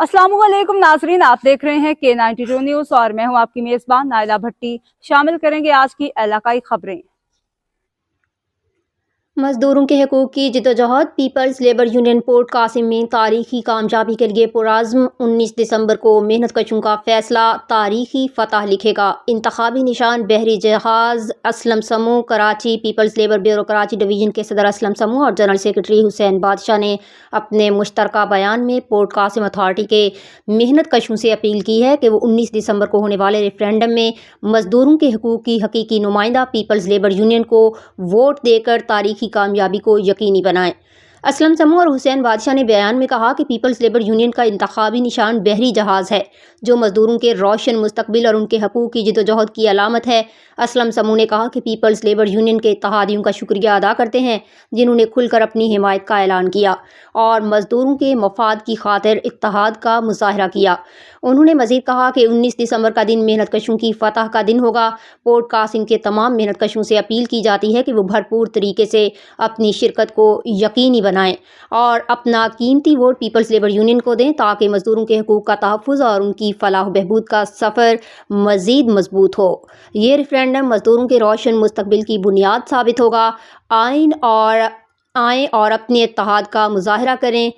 अस्सलाम वालेकुम नाजरीन, आप देख रहे हैं K92 न्यूज़ और मैं हूं आपकी मेज़बान नाइला भट्टी। शामिल करेंगे आज की इलाकाई खबरें। मजदूरों के हकूक़ की जिद्दोजहद। Peoples labour union port Qasim में तारीखी कामयाबी के लिए पुरज़्म। 19 दिसंबर को मेहनत कशों का फैसला तारीखी फतह लिखेगा। इंतखाबी निशान बहरी जहाज़। असलम समूह Karachi. People's labour bureau Karachi division के सदर असलम समूह और जनरल सेक्रेटरी हुसैन बादशाह ने अपने मुश्तरका बयान में पोर्ट कासिम अथॉरिटी के मेहनत कशों से अपील की है कि वो 19 दिसंबर को होने वाले रेफरेंडम में मजदूरों के हकूक़ की हकीकी नुमाइंदा पीपल्स लेबर यूनियन को वोट देकर तारीखी कामयाबी को यकीनी बनाएं। असलम समूह और हुसैन बादशाह ने बयान में कहा कि पीपल्स लेबर यूनियन का इंतखाबी निशान बहरी जहाज़ है, जो मजदूरों के रोशन मुस्तकबिल और उनके हकूक़ की जिद्दोजहद की अलामत है। असलम समूह ने कहा कि पीपल्स लेबर यूनियन के इत्तेहादियों का शुक्रिया अदा करते हैं जिन्होंने खुलकर अपनी हिमायत का ऐलान किया और मजदूरों के मफाद की खातिर इत्तेहाद का मुजाहरा किया। उन्होंने मज़ीद कहा कि 19 दिसंबर का दिन मेहनत कशों की फतह का दिन होगा। पोर्ट कासिम के तमाम मेहनत कशों से अपील की जाती है कि वो भरपूर तरीके से अपनी शिरकत को यकीनी बनाएं और अपना कीमती वोट पीपल्स लेबर यूनियन को दें ताकि मजदूरों के हकूक़ का तहफ़्फ़ुज़ और उनकी फलाह बहबूद का सफ़र मज़ीद मजबूत हो। ये रेफरेंडम मजदूरों के रोशन मुस्तकबिल की बुनियाद साबित होगा। आएँ और अपने इत्तेहाद का मुजाहरा करें।